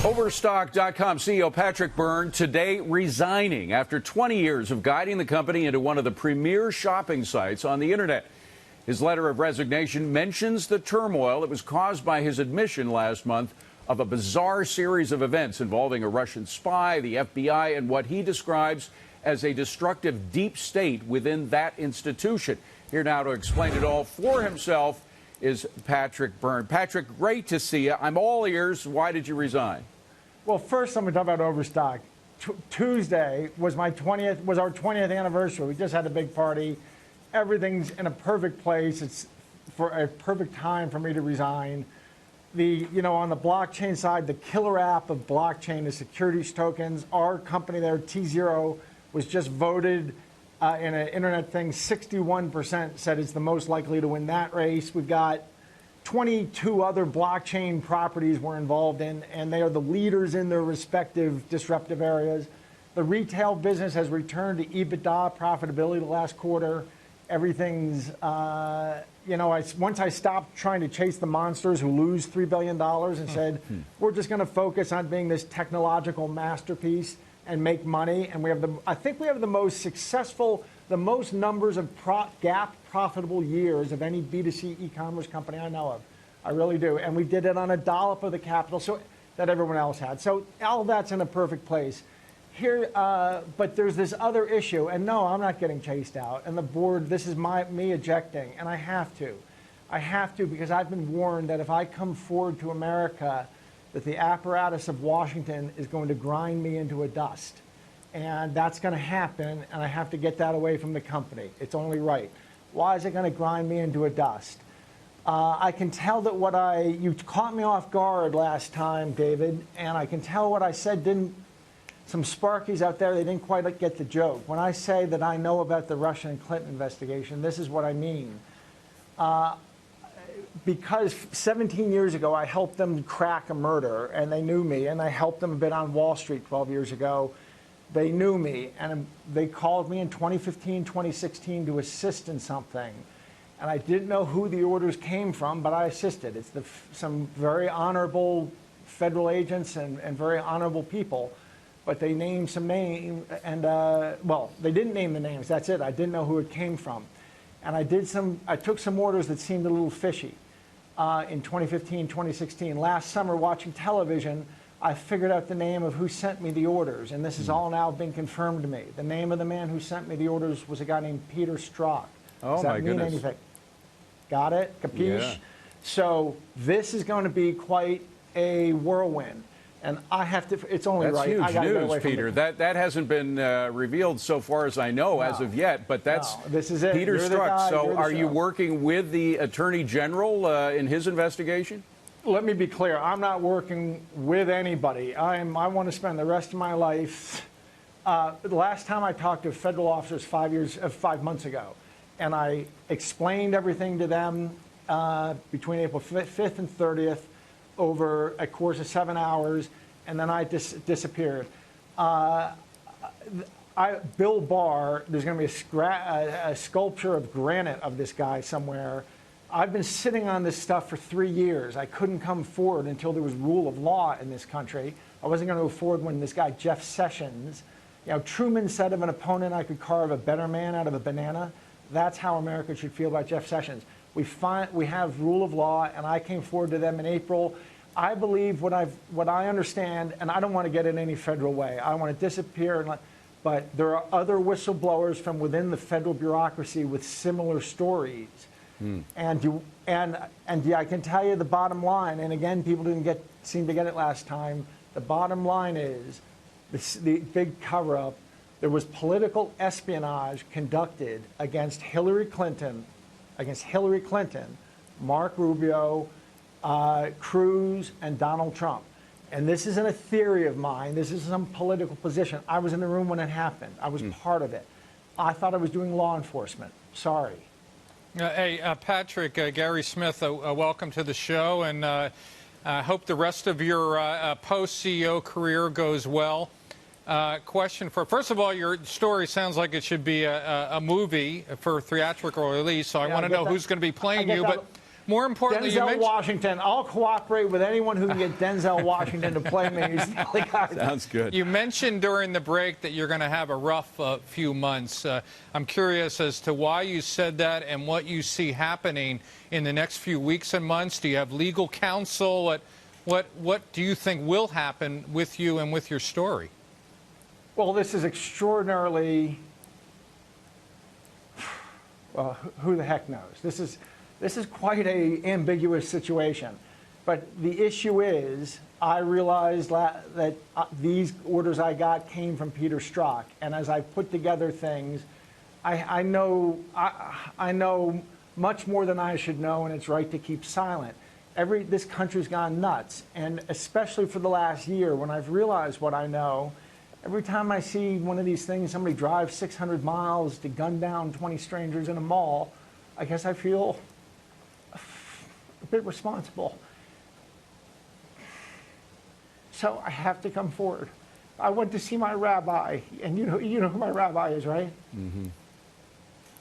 Overstock.com CEO Patrick Byrne today resigning after 20 years of guiding the company into one of the premier shopping sites on the internet. His letter of resignation mentions the turmoil that was caused by his admission last month of a bizarre series of events involving a Russian spy, the FBI, and what he describes as a destructive deep state within that institution. Here now to explain it all for himself is Patrick Byrne. Patrick, great to see you. I'm all ears. Why did you resign? Well, first I'm going to talk about Overstock. Tuesday was our 20th anniversary. We just had a big party. Everything's in a perfect place. It's for a perfect time for me to resign. On the blockchain side, the killer app of blockchain is securities tokens. Our company there, T0, was just voted in an internet thing. 61% said it's the most likely to win that race. We've got 22 other blockchain properties we're involved in, and they are the leaders in their respective disruptive areas. The retail business has returned to EBITDA profitability the last quarter. Everything's, once I stopped trying to chase the monsters who lose $3 billion and said, we're just going to focus on being this technological masterpiece and make money. And I think we have the most successful, the most numbers of GAAP profitable years of any B2C e-commerce company I know of. I really do. And we did it on a dollop of the capital that everyone else had. So all that's in a perfect place. Here, but there's this other issue. And no, I'm not getting chased out. And the board, this is me ejecting. And I have to. I have to because I've been warned that if I come forward to America, that the apparatus of Washington is going to grind me into a dust. And that's going to happen, and I have to get that away from the company. It's only right. Why is it going to grind me into a dust? I can tell that you caught me off guard last time, David, and I can tell what I said some Sparkies out there, they didn't quite get the joke. When I say that I know about the Russia and Clinton investigation, this is what I mean. Because 17 years ago, I helped them crack a murder, and they knew me, and I helped them a bit on Wall Street 12 years ago. They knew me, and they called me in 2015, 2016 to assist in something. And I didn't know who the orders came from, but I assisted. It's some very honorable federal agents and very honorable people. But they named some names, and, they didn't name the names. That's it. I didn't know who it came from. And I took some orders that seemed a little fishy in 2015, 2016. Last summer, watching television, I figured out the name of who sent me the orders, and this has all now been confirmed to me. The name of the man who sent me the orders was a guy named Peter Strzok. Oh, my goodness. Does that mean anything? Got it? Capiche? Yeah. So this is going to be quite a whirlwind. And I have to, it's only that's right. That's huge news, Peter. That hasn't been revealed so far as I know as of yet, but that's this is it. Peter Strzok. So are you show. Working with the Attorney General in his investigation? Let me be clear. I'm not working with anybody. I want to spend the rest of my life. The last time I talked to federal officers 5 months ago, and I explained everything to them between April 5th and 30th over a course of 7 hours, and then I disappeared. Bill Barr, there's going to be a sculpture of granite of this guy somewhere. I've been sitting on this stuff for 3 years. I couldn't come forward until there was rule of law in this country. I wasn't going to go forward when this guy, Jeff Sessions, Truman said of an opponent, I could carve a better man out of a banana. That's how America should feel about Jeff Sessions. We have rule of law, and I came forward to them in April. I believe what I understand, and I don't want to get in any federal way. I want to disappear, but there are other whistleblowers from within the federal bureaucracy with similar stories. And I can tell you the bottom line, and again, people didn't seem to get it last time. The bottom line is the big cover-up. There was political espionage conducted against Hillary Clinton, Mark Rubio, Cruz, and Donald Trump. And this isn't a theory of mine. This is some political position. I was in the room when it happened. I was part of it. I thought I was doing law enforcement. Sorry. Hey, Patrick, Gary Smith, welcome to the show, and I hope the rest of your post-CEO career goes well. Question first of all, your story sounds like it should be a movie for theatrical release, so I want to know who's going to be playing you. More importantly, you Denzel mentioned Washington. I'll cooperate with anyone who can get Denzel Washington to play me. He's the only guy. Sounds good. You mentioned during the break that you're going to have a rough few months. I'm curious as to why you said that and what you see happening in the next few weeks and months. Do you have legal counsel? What do you think will happen with you and with your story? Well, this is extraordinarily. Well, who the heck knows? This is quite a ambiguous situation. But the issue is, I realized that these orders I got came from Peter Strzok, and as I put together things, I know much more than I should know, and it's right to keep silent. This country's gone nuts, and especially for the last year, when I've realized what I know, every time I see one of these things, somebody drives 600 miles to gun down 20 strangers in a mall, I guess I feel a bit responsible. So I have to come forward. I went to see my rabbi, and you know who my rabbi is, right? Mm-hmm.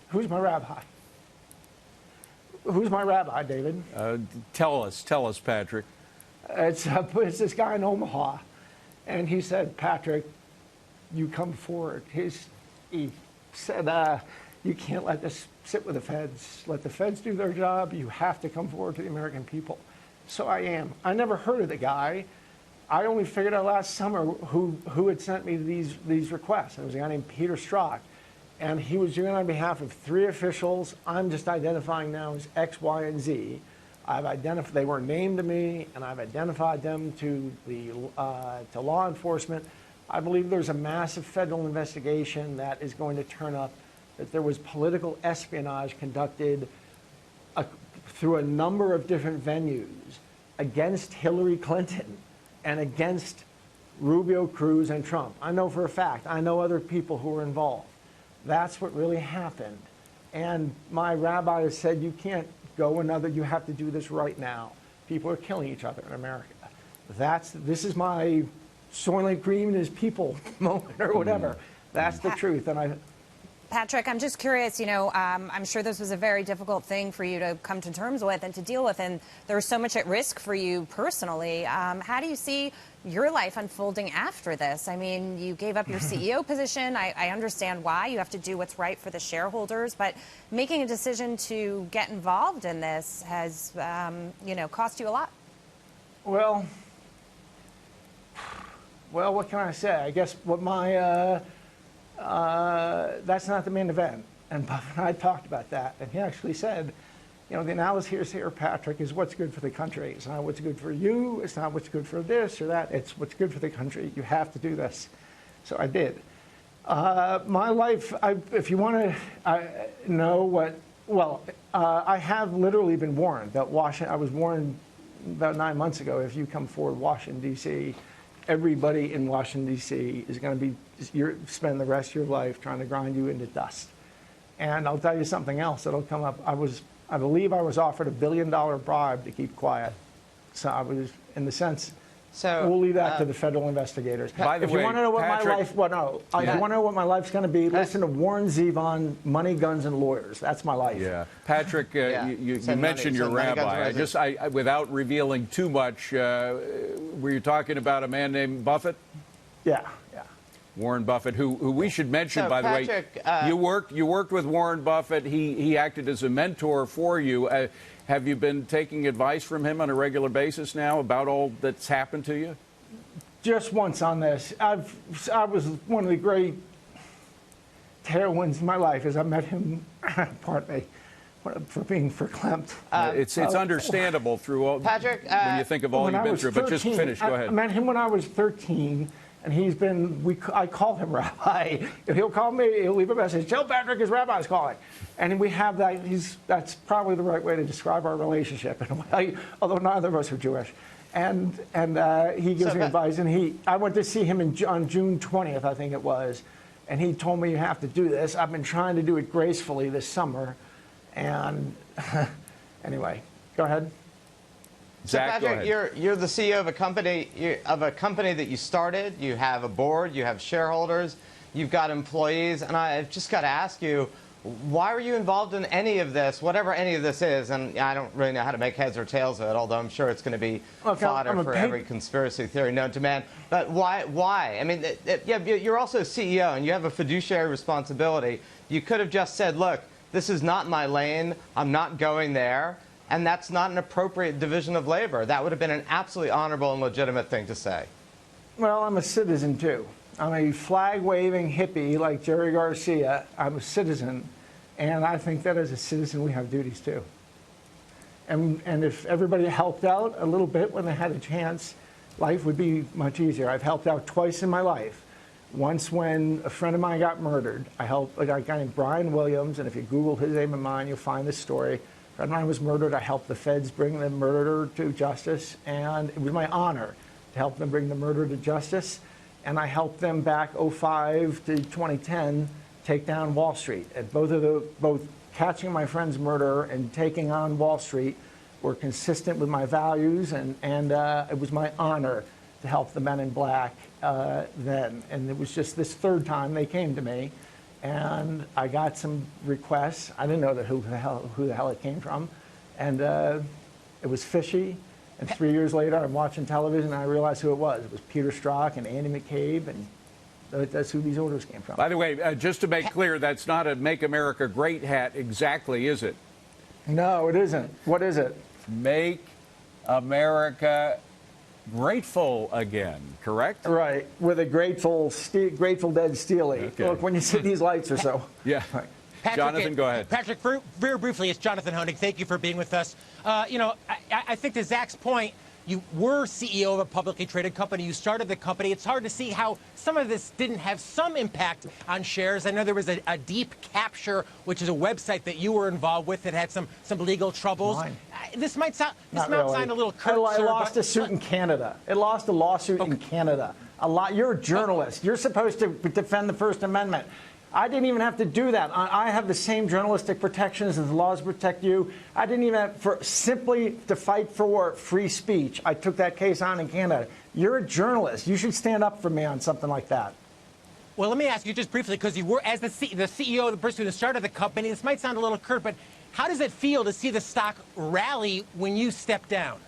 Who's my rabbi? Who's my rabbi, David? Tell us, Patrick. It's this guy in Omaha, and he said, Patrick, you come forward. He said, you can't let this sit with the feds. Let the feds do their job. You have to come forward to the American people. So I am. I never heard of the guy. I only figured out last summer who had sent me these requests. It was a guy named Peter Strzok, and he was doing it on behalf of 3 officials. I'm just identifying now as X, Y, and Z. They were named to me, and I've identified them to law enforcement. I believe there's a massive federal investigation that is going to turn up that there was political espionage conducted through a number of different venues against Hillary Clinton and against Rubio, Cruz, and Trump. I know for a fact. I know other people who were involved. That's what really happened. And my rabbi has said, you can't go you have to do this right now. People are killing each other in America. This is my Soylent Green is people moment or whatever. That's the truth. And Patrick, I'm just curious, I'm sure this was a very difficult thing for you to come to terms with and to deal with, and there was so much at risk for you personally. How do you see your life unfolding after this? I mean, you gave up your CEO position. I understand why. You have to do what's right for the shareholders, but making a decision to get involved in this has, cost you a lot. Well, what can I say? I guess what that's not the main event. And Buffett and I talked about that. And he actually said, the analysis here, Patrick, is what's good for the country. It's not what's good for you. It's not what's good for this or that. It's what's good for the country. You have to do this. So I did. My life, if you want to know what, I have literally been warned that I was warned about 9 months ago, if you come forward Washington, D.C., everybody in Washington, D.C. is going to spend the rest of your life trying to grind you into dust. And I'll tell you something else that'll come up. I believe I was offered $1 billion bribe to keep quiet. So I was, in the sense, we'll leave that to the federal investigators. By the if way, you want to know what Patrick, my life, if you want to know what my life's going to be, listen to Warren Zevon, Money, Guns, and Lawyers. That's my life. Yeah, Patrick, you mentioned your rabbi. Without revealing too much, were you talking about a man named Buffett? Yeah. Warren Buffett, who we should mention, by Patrick, the way, you worked with Warren Buffett. He acted as a mentor for you. Have you been taking advice from him on a regular basis now about all that's happened to you? Just once on this. I was one of the great tailwinds in my life as I met him. Pardon me for being verklempt. It's understandable through all, Patrick, when you think of all you've been through. 13, but just finish. Go ahead. I met him when I was 13. And I call him Rabbi. If he'll call me, he'll leave a message. Tell Patrick his rabbi's calling. And we have that. That's probably the right way to describe our relationship in a way, although neither of us are Jewish. And he gives me advice. And I went to see him on June 20th, I think it was. And he told me, you have to do this. I've been trying to do it gracefully this summer. And anyway, go ahead. So Zach, Patrick, you're the CEO of a company that you started. You have a board, you have shareholders, you've got employees, and I've just got to ask you, Why were you involved in any of this, whatever any of this is? And I don't really know how to make heads or tails of it, although I'm sure it's going to be fodder for every conspiracy theory known to man. But why? I mean, yeah, you're also a CEO, and you have a fiduciary responsibility. You could have just said, look, this is not my lane. I'm not going there. And that's not an appropriate division of labor. That would have been an absolutely honorable and legitimate thing to say. Well, I'm a citizen, too. I'm a flag-waving hippie like Jerry Garcia. I'm a citizen, and I think that as a citizen we have duties, too. And if everybody helped out a little bit when they had a chance, life would be much easier. I've helped out twice in my life. Once when a friend of mine got murdered. I helped a guy named Brian Williams, and if you Google his name and mine, you'll find this story. A friend of mine was murdered. I helped the feds bring the murderer to justice, and it was my honor to help them bring the murderer to justice. And I helped them back 2005 to 2010 take down Wall Street. And both catching my friend's murderer and taking on Wall Street were consistent with my values, and it was my honor to help the men in black then. And it was just this third time they came to me, and I got some requests. I didn't know who the hell it came from, and it was fishy. And 3 years later, I'm watching television, and I realized who it was. It was Peter Strzok and Andy McCabe, and that's who these orders came from. By the way, just to make clear, that's not a Make America Great hat exactly, is it? No, it isn't. What is it? Make America Grateful Again, correct? Right, with a Grateful Dead Steely. Okay. Look, when you see these lights or so. Yeah. Right. Patrick, Jonathan, go ahead. Patrick, very briefly, it's Jonathan Honig. Thank you for being with us. I think to Zach's point, you were CEO of a publicly traded company. You started the company. It's hard to see how some of this didn't have some impact on shares. I know there was a Deep Capture, which is a website that you were involved with that had some legal troubles. This might sound a little curt. It lost a suit in Canada. It lost a lawsuit in Canada. You're a journalist. You're supposed to defend the First Amendment. I didn't even have to do that. I have the same journalistic protections as the laws protect you. I didn't even have simply to fight for free speech. I took that case on in Canada. You're a journalist. You should stand up for me on something like that. Well, let me ask you just briefly, because you were, as the CEO, the person who started the company, this might sound a little curt, but how does it feel to see the stock rally when you step down?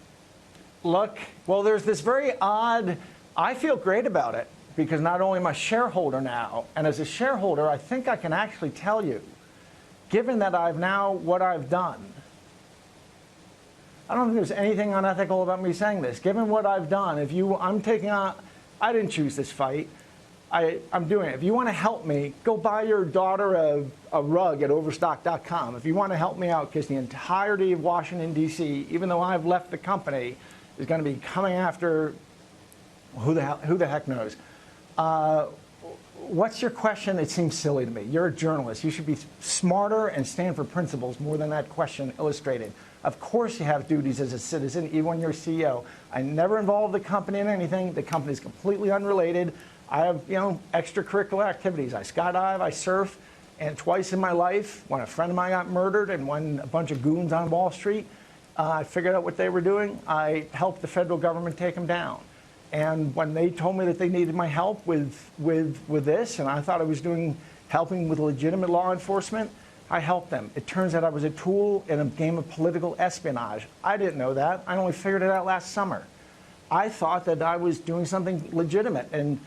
Look, well, there's this very odd, I feel great about it, because not only am I a shareholder now, and as a shareholder, I think I can actually tell you, given that what I've done, I don't think there's anything unethical about me saying this. Given what I've done, I didn't choose this fight. I'm doing it. If you want to help me, go buy your daughter a rug at Overstock.com. If you want to help me out, because the entirety of Washington, D.C., even though I've left the company, is going to be coming after who the heck knows. What's your question? It seems silly to me. You're a journalist. You should be smarter and stand for principles more than that question illustrated. Of course you have duties as a citizen, even when you're CEO. I never involved the company in anything. The company is completely unrelated. I have, extracurricular activities. I skydive, I surf, and twice in my life, when a friend of mine got murdered and when a bunch of goons on Wall Street, I figured out what they were doing. I helped the federal government take them down. And when they told me that they needed my help with this, and I thought I was helping with legitimate law enforcement, I helped them. It turns out I was a tool in a game of political espionage. I didn't know that. I only figured it out last summer. I thought that I was doing something legitimate, and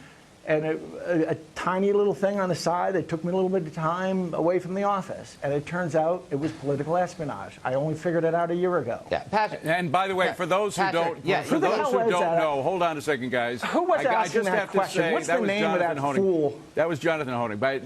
a tiny little thing on the side that took me a little bit of time away from the office. And it turns out it was political espionage. I only figured it out a year ago. Yeah, Patrick. And by the way, for those who don't know, hold on a second, guys. Who was asking that question? What's the name of that fool? That was Jonathan Honig. But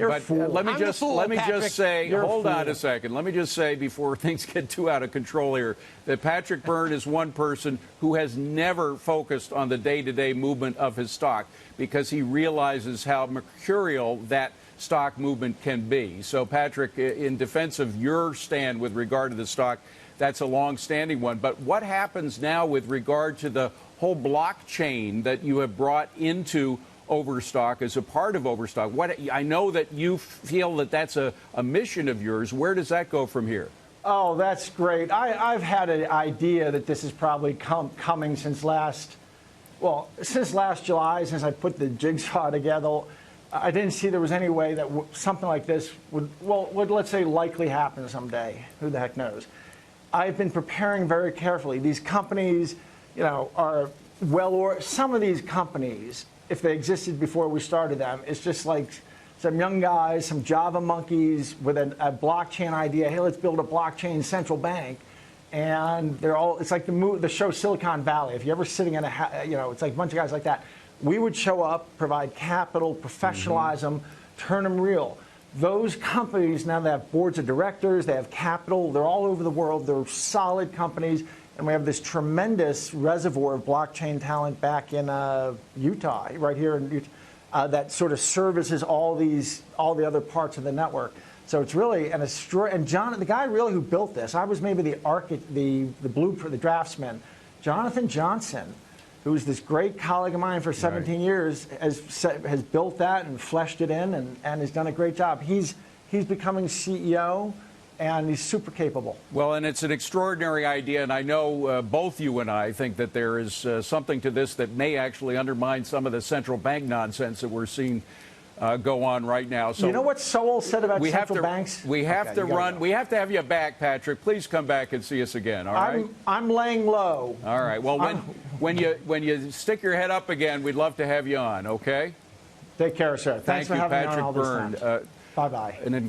let me just say, hold on a second. Let me just say before things get too out of control here, that Patrick Byrne is one person who has never focused on the day-to-day movement of his stock, because he realizes how mercurial that stock movement can be. So, Patrick, in defense of your stand with regard to the stock, that's a long-standing one. But what happens now with regard to the whole blockchain that you have brought into Overstock as a part of Overstock? I know that you feel that that's a mission of yours. Where does that go from here? Oh, that's great. I've had an idea that this is probably coming since last July, since I put the jigsaw together. I didn't see there was any way that something like this would let's say likely happen someday. Who the heck knows? I've been preparing very carefully. These companies, are some of these companies, if they existed before we started them, it's just like some young guys, some Java monkeys with a blockchain idea. Hey, let's build a blockchain central bank. And it's like the show Silicon Valley. If you're ever sitting in it's like a bunch of guys like that. We would show up, provide capital, professionalize them, turn them real. Those companies now, they have boards of directors, they have capital, they're all over the world, they're solid companies, and we have this tremendous reservoir of blockchain talent back in Utah, right here in Utah, that sort of services all the other parts of the network. So it's really and John, the guy really who built this, I was maybe the blueprint, the draftsman, Jonathan Johnson, who was this great colleague of mine for 17 years, has built that and fleshed it in and has done a great job. He's becoming CEO, and he's super capable. Well, and it's an extraordinary idea, and I know both you and I think that there is something to this that may actually undermine some of the central bank nonsense that we're seeing go on right now. So you know what Sowell said about central banks? We have to run. We have to have you back, Patrick. Please come back and see us again. All right. I'm laying low. All right. Well, when you stick your head up again, we'd love to have you on. Okay. Take care, sir. Thanks for having me on all this time. Byrne. Bye bye.